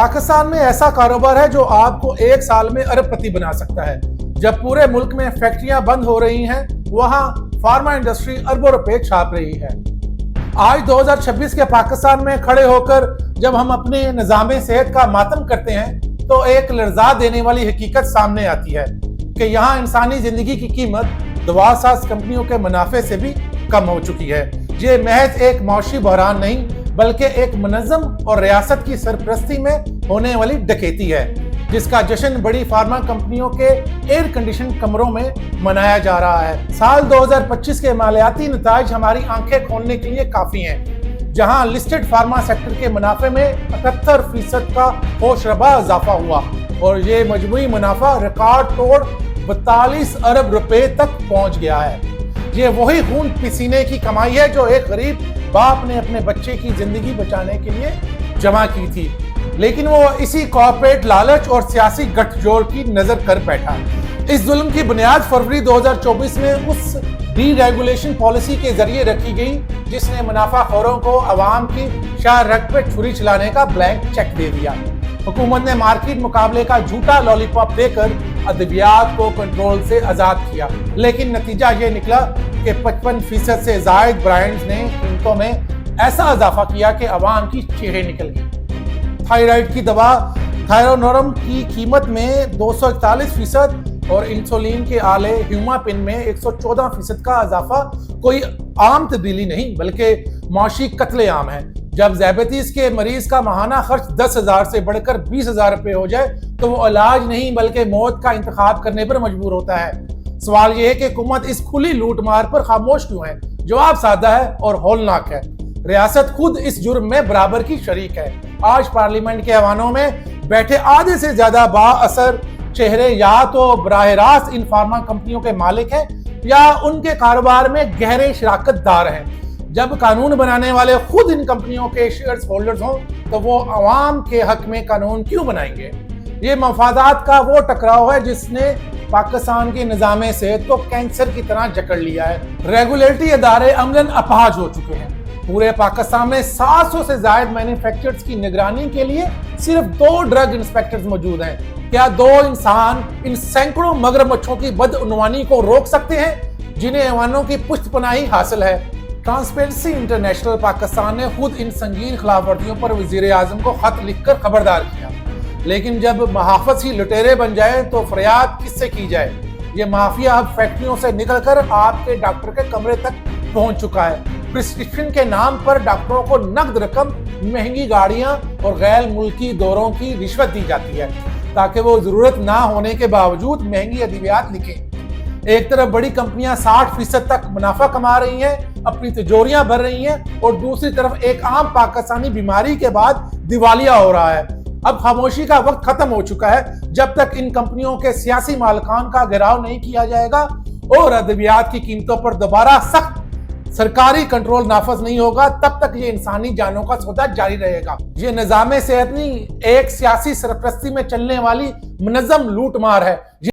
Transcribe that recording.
پاکستان میں ایسا کاروبار ہے جو آپ کو ایک سال میں ارب پتی بنا سکتا ہے۔ جب پورے ملک میں فیکٹریاں بند ہو رہی ہیں، وہاں فارما انڈسٹری اربوں روپے چھاپ رہی ہے۔ آج 2026 کے پاکستان میں کھڑے ہو کر جب ہم اپنے نظام صحت کا ماتم کرتے ہیں تو ایک لرزا دینے والی حقیقت سامنے آتی ہے کہ یہاں انسانی زندگی کی قیمت دوا ساز کمپنیوں کے منافع سے بھی کم ہو چکی ہے۔ یہ محض ایک معاشی بحران نہیں بلکہ ایک منظم اور ریاست کی سرپرستی میں ہونے والی ڈکیتی ہے، جس کا جشن بڑی فارما کمپنیوں کے ایئر کنڈیشن کمروں میں منایا جا رہا ہے۔ سال 2025 کے مالیاتی نتائج ہماری آنکھیں کھولنے کے لیے کافی ہیں، جہاں لسٹڈ فارما سیکٹر کے منافع میں 78% کا ہوش ربا اضافہ ہوا اور یہ مجموعی منافع ریکارڈ توڑ 42 ارب روپے تک پہنچ گیا ہے۔ یہ وہی خون پسینے کی کمائی ہے جو ایک غریب باپ نے اپنے بچے کی زندگی بچانے کے لیے جمع کی تھی، لیکن وہ اسی کارپوریٹ لالچ اور سیاسی گٹھ جوڑ کی نظر کر بیٹھا۔ اس ظلم کی بنیاد فروری 2024 میں اس ڈی ریگولیشن پالیسی کے ذریعے رکھی گئی جس نے منافع خوروں کو عوام کی شاہ رگ پہ چھری چلانے کا بلینک چیک دے دیا۔ حکومت نے مارکیٹ مقابلے کا جھوٹا لالی پاپ دے کر ادویات کو کنٹرول سے آزاد کیا، لیکن نتیجہ یہ نکلا کہ 55% سے زائد برانڈز نے قیمتوں میں ایسا اضافہ کیا کہ عوام کی چیخیں نکل گئی۔ تھائرائیڈ کی دوا تھائرونورم کی قیمت میں 241% اور انسولین کے آلے ہیوماپن میں 114% کا اضافہ کوئی عام تبدیلی نہیں بلکہ معاشی قتل عام ہے۔ جب ذیابیطس کے مریض کا ماہانہ خرچ 10,000 سے بڑھ کر 20,000 روپے ہو جائے تو وہ علاج نہیں بلکہ موت کا انتخاب کرنے پر مجبور ہوتا ہے۔ سوال یہ ہے کہ حکومت اس کھلی لوٹ مار پر خاموش کیوں ہے؟ جواب سادہ ہے اور ہولناک ہے۔ ریاست خود اس جرم میں برابر کی شریک ہے۔ آج پارلیمنٹ کے ایوانوں میں بیٹھے آدھے سے زیادہ با اثر چہرے یا تو براہ راست ان فارما کمپنیوں کے مالک ہیں یا ان کے کاروبار میں گہرے شراکت دار ہیں۔ جب قانون بنانے والے خود ان کمپنیوں کے شیئرز ہولڈرز ہوں تو وہ عوام کے حق میں قانون کیوں بنائیں گے؟ یہ مفادات کا وہ ٹکراؤ ہے جس نے پاکستان کے نظام صحت کو کینسر کی طرح جکڑ لیا ہے۔ ریگولیٹری ادارے عملاً اپاہج ہو چکے ہیں۔ پورے پاکستان میں 700 سے زائد مینوفیکچررز کی نگرانی کے لیے صرف 2 ڈرگ انسپیکٹرز موجود ہیں۔ کیا 2 انسان ان سینکڑوں مگرمچھوں کی بدعنوانی کو روک سکتے ہیں جنہیں ایوانوں کی پشت پناہی حاصل ہے؟ ٹرانسپیرنسی انٹرنیشنل پاکستان نے خود ان سنگین خلاف ورزیوں پر وزیر اعظم کو خط لکھ کر خبردار کیا، لیکن جب محافظ ہی لٹیرے بن جائیں تو فریاد کس سے کی جائے؟ یہ مافیا اب فیکٹریوں سے نکل کر آپ کے ڈاکٹر کے کمرے تک پہنچ چکا ہے۔ پرسکرپشن کے نام پر ڈاکٹروں کو نقد رقم، مہنگی گاڑیاں اور غیر ملکی دوروں کی رشوت دی جاتی ہے تاکہ وہ ضرورت نہ ہونے کے باوجود مہنگی ادویات لکھیں۔ ایک طرف بڑی کمپنیاں 60% تک منافع کما رہی ہیں، اپنی تجوریاں بھر رہی ہیں، اور دوسری طرف ایک عام پاکستانی بیماری کے بعد دیوالیہ ہو رہا ہے۔ اب خاموشی کا وقت ختم ہو چکا ہے۔ جب تک ان کمپنیوں کے سیاسی مالکان کا گھیراؤ نہیں کیا جائے گا اور ادویات کی قیمتوں پر دوبارہ سخت سرکاری کنٹرول نافذ نہیں ہوگا، تب تک یہ انسانی جانوں کا سودا جاری رہے گا۔ یہ نظام صحت نہیں، ایک سیاسی سرپرستی میں چلنے والی منظم لوٹ مار ہے۔